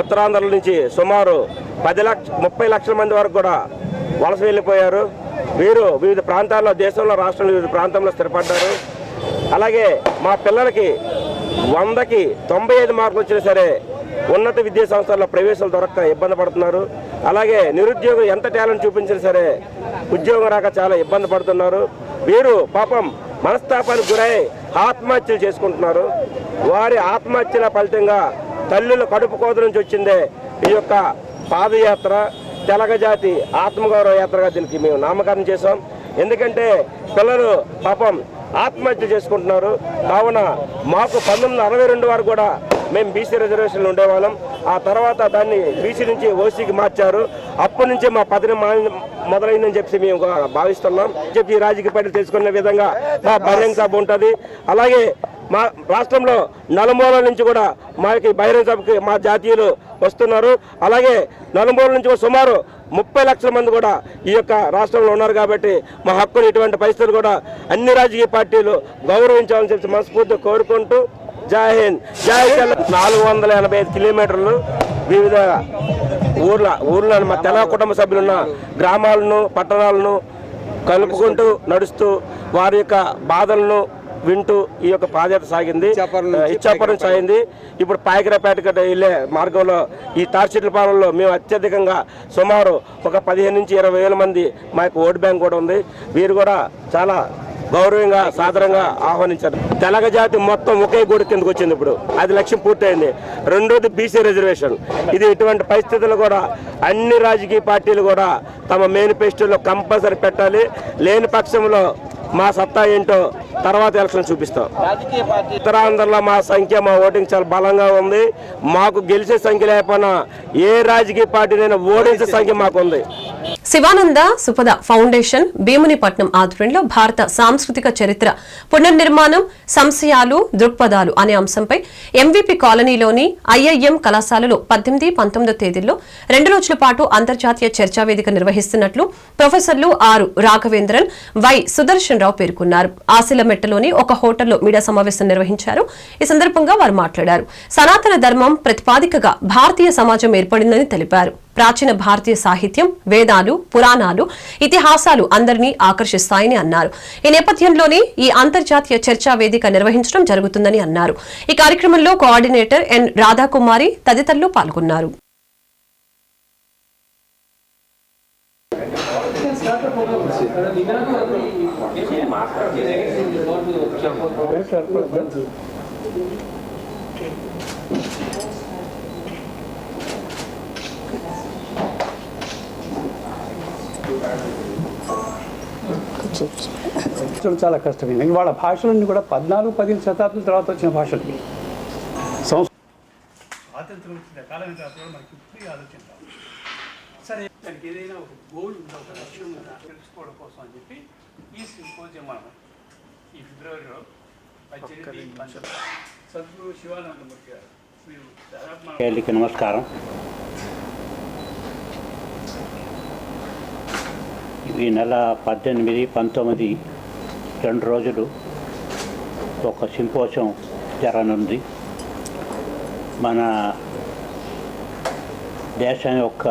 ఉత్తరాంధ్ర నుంచి సుమారు 30 లక్షల మంది వరకు కూడా వలస వెళ్ళిపోయారు. వీరు వివిధ ప్రాంతాల్లో, దేశంలో, రాష్ట్రంలో వివిధ ప్రాంతంలో స్థిరపడ్డారు. అలాగే మా పిల్లలకి 100కి 95 మార్కులు వచ్చినా సరే ఉన్నత విద్యా సంస్థల్లో ప్రవేశాలు దొరక్క ఇబ్బంది పడుతున్నారు. అలాగే నిరుద్యోగులు ఎంత టాలెంట్ చూపించినా సరే ఉద్యోగం రాక చాలా ఇబ్బంది పడుతున్నారు. వీరు పాపం మనస్తాపానికి గురై ఆత్మహత్యలు చేసుకుంటున్నారు. వారి ఆత్మహత్యల ఫలితంగా తల్లుల కడుపు కోత నుంచి వచ్చిందే ఈ యొక్క పాదయాత్ర, తెలగ జాతి ఆత్మగౌరవ యాత్రగా దీనికి మేము నామకరణం చేశాం. ఎందుకంటే పిల్లలు పాపం ఆత్మహత్య చేసుకుంటున్నారు. కావున మాకు 1962 వరకు కూడా మేము బీసీ రిజర్వేషన్లు ఉండేవాళ్ళం. ఆ తర్వాత దాన్ని బీసీ నుంచి ఓసీకి మార్చారు. అప్పటి నుంచే మా పదవి మొదలైందని చెప్పి మేము భావిస్తున్నాం. చెప్పి రాజకీయ పార్టీలు తెలుసుకునే విధంగా మా బహిరంగ సభ ఉంటుంది. అలాగే మా రాష్ట్రంలో నలుమూలల నుంచి కూడా మాకి బహిరంగ సభకి మా జాతీయులు వస్తున్నారు. అలాగే నలుమూలల నుంచి సుమారు 30 లక్షల మంది కూడా ఈ యొక్క రాష్ట్రంలో ఉన్నారు. కాబట్టి మా హక్కులు ఇటువంటి పరిస్థితులు కూడా అన్ని రాజకీయ పార్టీలు గౌరవించాలని చెప్పి మనస్ఫూర్తిగా కోరుకుంటూ జై హింద్, జై తెలంగాణ. 485 కిలోమీటర్లు వివిధ ఊర్ల మా తెలంగాణ కుటుంబ సభ్యులున్న గ్రామాలను, పట్టణాలను కలుపుకుంటూ నడుస్తూ వారి యొక్క బాధలను వింటూ ఈ యొక్క పాదయాత్ర సాగింది. ఇచ్చాపురం సాగింది. ఇప్పుడు పాయకరాపేట వెళ్ళే మార్గంలో ఈ తార్చెట్లపాలెంలో మేము అత్యధికంగా సుమారు ఒక 15 నుంచి 20 వేల మంది మా యొక్క ఓటు బ్యాంక్ కూడా ఉంది. వీరు కూడా చాలా గౌరవంగా సాదరంగా ఆహ్వానించారు. తెలగ జాతి మొత్తం ఒకే గూడు కిందకు వచ్చింది. ఇప్పుడు అది లక్ష్యం పూర్తయింది. రెండోది బీసీ రిజర్వేషన్. ఇది ఇటువంటి పరిస్థితులు కూడా అన్ని రాజకీయ పార్టీలు కూడా తమ మేనిఫెస్టోలో కంపల్సరీ పెట్టాలి. లేని పక్షంలో మా సత్తా ఏంటో తర్వాత ఎలక్షన్ చూపిస్తాం. ఉత్తరాంధ్రలో మా సంఖ్య, మా ఓటింగ్ చాలా బలంగా ఉంది. మాకు గెలిచే సంఖ్య లేకపోయినా ఏ రాజకీయ పార్టీనైనా ఓడించే సంఖ్య మాకు ఉంది.
శివానంద సుపద ఫౌండేషన్ భీమునిపట్నం ఆధ్వర్యంలో భారత సాంస్కృతిక చరిత్ర పునర్నిర్మాణం, సంశయాలు, దృక్పథాలు అనే అంశంపై ఎంవీపీ కాలనీలోని ఐఐఎం కళాశాలలో 18, 19 తేదీల్లో 2 రోజుల పాటు అంతర్జాతీయ చర్చావేదిక నిర్వహిస్తున్నట్లు ప్రొఫెసర్లు ఆర్ రాఘవేంద్రన్, వై సుదర్శన్ రావు పేర్కొన్నారు. ఆసిలమెట్టలోని ఒక హోటల్లో మీడియా సమావేశం నిర్వహించారు. ఈ సందర్భంగా వారు మాట్లాడారు. సనాతన ధర్మం ప్రతిపాదికగా భారతీయ సమాజం ఏర్పడిందని తెలిపారు. ప్రాచీన భారతీయ సాహిత్యం, వేదాలు, పురాణాలు, ఇతిహాసాలు అందరినీ ఆకర్షిస్తాయని అన్నారు. ఈ నేపథ్యంలోనే ఈ అంతర్జాతీయ చర్చా వేదిక నిర్వహించడం జరుగుతుందని అన్నారు. ఈ కార్యక్రమంలో కోఆర్డినేటర్ ఎన్ రాధాకుమారి తదితరులు పాల్గొన్నారు.
చాలా కష్టమైంది. వాళ్ళ భాషలన్నీ కూడా 14-15 శతాబ్దం తర్వాత వచ్చిన భాషలు. స్వాతంత్రం వచ్చిన కాలం మనకి ఇప్పుడు ఆలోచించాలి. సరే, దానికి ఏదైనా ఒక గోల్ ఉందా, ఒక లక్ష్యం ఉందా తెలుసుకోవడం కోసం అని చెప్పి ఈ సింపోజియం మనం ఈ ఫిబ్రవరిలో సద్గురు శివానందమూర్తి గారు మీరు
నమస్కారం. ఈ నెల 18, 19 2 రోజులు ఒక సింపోజియం జరగనుంది. మన దేశం యొక్క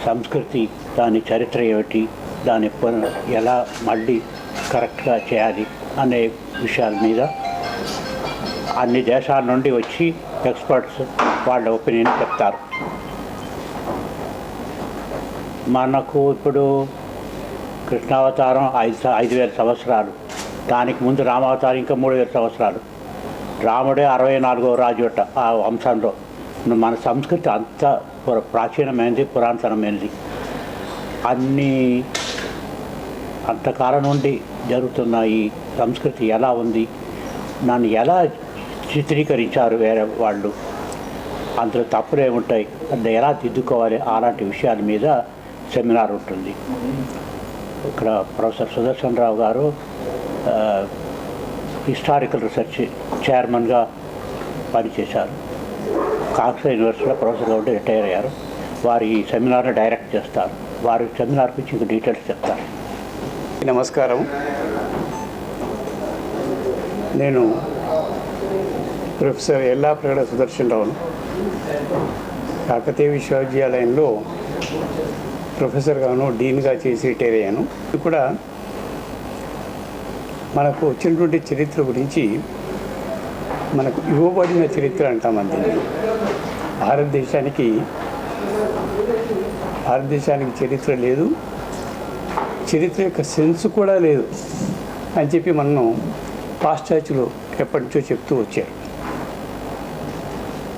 సంస్కృతి, దాని చరిత్ర ఏమిటి, దాని ఎలా మళ్ళీ కరెక్ట్గా చేయాలి అనే విషయాల మీద అన్ని దేశాల నుండి వచ్చి ఎక్స్పర్ట్స్ వాళ్ళ ఒపీనియన్ చెప్తారు. మనకు ఇప్పుడు కృష్ణావతారం 5,000 సంవత్సరాలు, దానికి ముందు రామావతారం ఇంకా 3,000 సంవత్సరాలు. రాముడే 64వ రాజు అట ఆ వంశంలో. మన సంస్కృతి అంత ప్రాచీనమైనది, పురాతనమైనది. అంతకాలం నుండి జరుగుతున్న ఈ సంస్కృతి ఎలా ఉంది, నన్ను ఎలా చిత్రీకరించారు వేరే వాళ్ళు, అందులో తప్పులు ఏముంటాయి, అంటే ఎలా దిద్దుకోవాలి, అలాంటి విషయాల మీద సెమినార్ ఉంటుంది. ఇక్కడ ప్రొఫెసర్ సుదర్శన్ రావు గారు హిస్టారికల్ రీసెర్చ్ చైర్మన్గా పనిచేశారు. కాకతీయ యూనివర్సిటీలో ప్రొఫెసర్గా ఉండి రిటైర్ అయ్యారు. వారు ఈ సెమినార్ని డైరెక్ట్ చేస్తారు. వారి సెమినార్ గురించి ఇంకా డీటెయిల్స్ చెప్తారు.
నమస్కారం. నేను ప్రొఫెసర్ ఎల్లాప్రగడ సుదర్శన్ రావును. కాకతీయ విశ్వవిద్యాలయంలో ప్రొఫెసర్గాను, డీన్గా చేసి రిటైర్ అయ్యాను. ఇది కూడా మనకు వచ్చినటువంటి చరిత్ర గురించి మనకు ఇవ్వబడిన చరిత్ర అంటామంది. భారతదేశానికి చరిత్ర లేదు, చరిత్ర యొక్క సెన్స్ కూడా లేదు అని చెప్పి మనం పాశ్చాత్యులు ఎప్పటి నుంచో చెప్తూ వచ్చారు.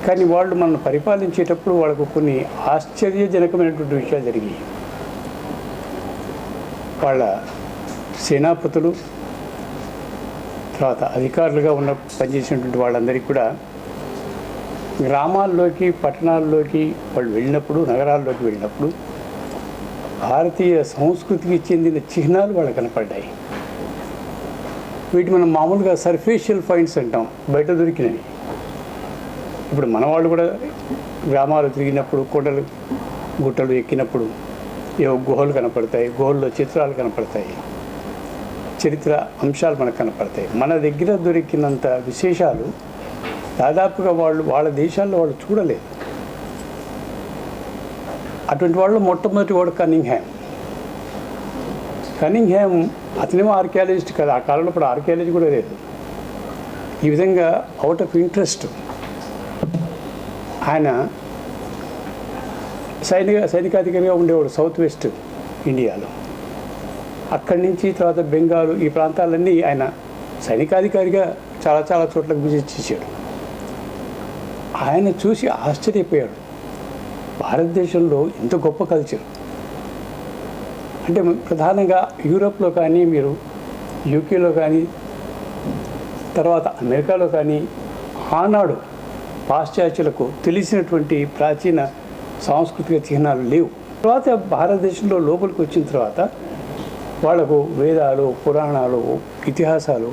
కానీ వాళ్ళు మనల్ని పరిపాలించేటప్పుడు వాళ్ళకు కొన్ని ఆశ్చర్యజనకమైనటువంటి విషయాలు జరిగాయి. వాళ్ళ సేనాపతులు, తర్వాత అధికారులుగా పనిచేసినటువంటి వాళ్ళందరికీ కూడా గ్రామాల్లోకి, పట్టణాల్లోకి వాళ్ళు వెళ్ళినప్పుడు, నగరాల్లోకి వెళ్ళినప్పుడు భారతీయ సంస్కృతికి చెందిన చిహ్నాలు వాళ్ళకి కనపడ్డాయి. వీటి మనం మామూలుగా సర్ఫేషియల్ ఫైండ్స్ అంటాం, బయట దొరికినవి. ఇప్పుడు మన వాళ్ళు కూడా గ్రామాలు తిరిగినప్పుడు, కొండలు గుట్టలు ఎక్కినప్పుడు ఏవో గుహలు కనపడతాయి, గుహల్లో చిత్రాలు కనపడతాయి, చరిత్ర అంశాలు మనకు కనపడతాయి. మన దగ్గర దొరికినంత విశేషాలు దాదాపుగా వాళ్ళ దేశాల్లో వాళ్ళు చూడలేదు. అటువంటి వాళ్ళు మొట్టమొదటి వాడు కన్నింగ్హామ్. కనింగ్హామ్ అతనేమో ఆర్కియాలజిస్ట్ కదా, ఆ కాలంలో ఇప్పుడు ఆర్కియాలజీ కూడా లేదు. ఈ విధంగా అవుట్ ఆఫ్ ఇంట్రెస్ట్ ఆయన సైనికాధికారిగా ఉండేవాడు సౌత్ వెస్ట్ ఇండియాలో. అక్కడి నుంచి తర్వాత బెంగాల్ ఈ ప్రాంతాలన్నీ ఆయన సైనికాధికారిగా చాలా చాలా చోట్లకు విజిట్ చేశాడు. ఆయన చూసి ఆశ్చర్యపోయాడు, భారతదేశంలో ఇంత గొప్ప కల్చర్. అంటే ప్రధానంగా యూరోప్లో కానీ, మీరు యూకేలో కానీ, తర్వాత అమెరికాలో కానీ ఆనాడు పాశ్చాత్యులకు తెలిసినటువంటి ప్రాచీన సాంస్కృతిక చిహ్నాలు లేవు. తర్వాత భారతదేశంలో లోపలికి వచ్చిన తర్వాత వాళ్లకు వేదాలు, పురాణాలు, ఇతిహాసాలు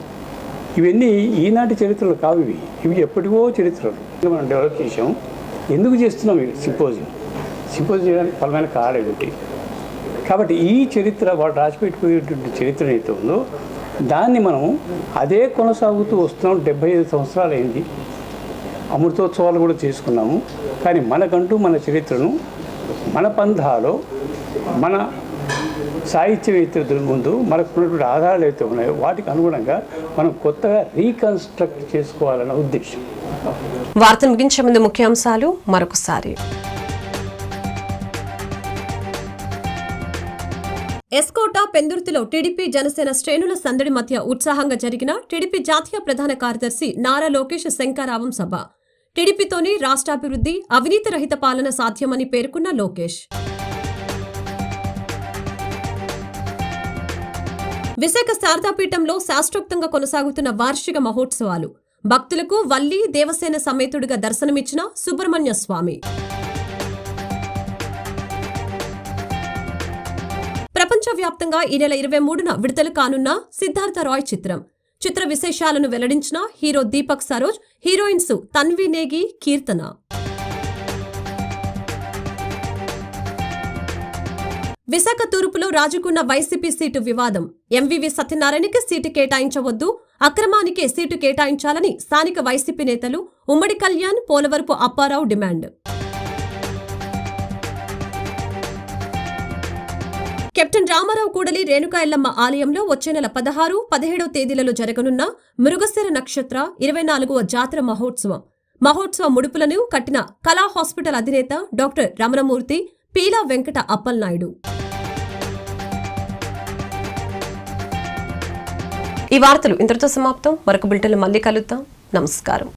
ఇవన్నీ ఈనాటి చరిత్రలు కావు. ఇవి ఎప్పటివో చరిత్రలు మనం డెవలప్ చేసాం. ఎందుకు చేస్తున్నాం ఇవి? సింపోజియం చేయడానికి బలమైన కారణం ఏమిటి? కాబట్టి ఈ చరిత్ర వాళ్ళు రాసిపెట్టుకునేటువంటి చరిత్ర ఏదైతే ఉందో దాన్ని మనం అదే కొనసాగుతూ వస్తున్నాం. 75 సంవత్సరాలు అయింది. అమృతోత్సవాలు కూడా చేసుకున్నాము. కానీ మనకంటూ మన చరిత్రను మన పంథాలో మన సాహిత్యవేత్తల ముందు మనకు ఉన్నటువంటి ఆధారాలు అయితే ఉన్నాయో వాటికి అనుగుణంగా మనం కొత్తగా రీకన్స్ట్రక్ట్ చేసుకోవాలన్న ఉద్దేశం.
వార్త ముగించే ముందు ముఖ్యాంశాలు మరొకసారి. ఎస్కోట పెందుర్తిలో టీడీపీ జనసేన శ్రేణుల సందడి మధ్య ఉత్సాహంగా జరిగిన టీడీపీ జాతీయ ప్రధాన కార్యదర్శి నారా లోకేష్ శంఖారావం సభ. టీడీపీతోనే రాష్ట్రాభివృద్ధి, అవినీతి రహిత పాలన సాధ్యమని పేర్కొన్న లోకేష్. విశాఖ శారదాపీఠంలో శాస్త్రోక్తంగా కొనసాగుతున్న వార్షిక మహోత్సవాలు. భక్తులకు వల్లి దేవసేన సమేతుడిగా దర్శనమిచ్చిన సుబ్రహ్మణ్య స్వామి. ప్రపంచవ్యాప్తంగా ఈ నెల 23న విడుదల కానున్న సిద్ధార్థ రాయ్ చిత్ర విశేషాలను వెల్లడించిన హీరో దీపక్ సరోజ్, హీరోయిన్స్ తన్వి నేగి, కీర్తన. విశాఖ తూర్పులో రాజుకున్న వైసీపీ సీటు వివాదం. ఎంవీవీ సత్యనారాయణకి సీటు కేటాయించవద్దు, అక్రమానికే సీటు కేటాయించాలని స్థానిక వైసీపీ నేతలు ఉమ్మడి కళ్యాణ్, పోలవరపు అప్పారావు డిమాండ్. కెప్టెన్ రామారావు కూడలి రేణుకా ఎల్లమ్మ ఆలయంలో వచ్చే నెల 16, 17వ తేదీలలో జరగనున్న మృగశిర నక్షత్ర 24వ జాతర మహోత్సవ ముడుపులను కట్టిన కళా హాస్పిటల్ అధినేత డాక్టర్ రమణమూర్తి, పీలా వెంకట అప్పల్నాయుడు. ఈ వార్తలు ఇంతటితో సమాప్తం. మరొక బులెటిన్లో మళ్ళీ కలుద్దాం. నమస్కారం.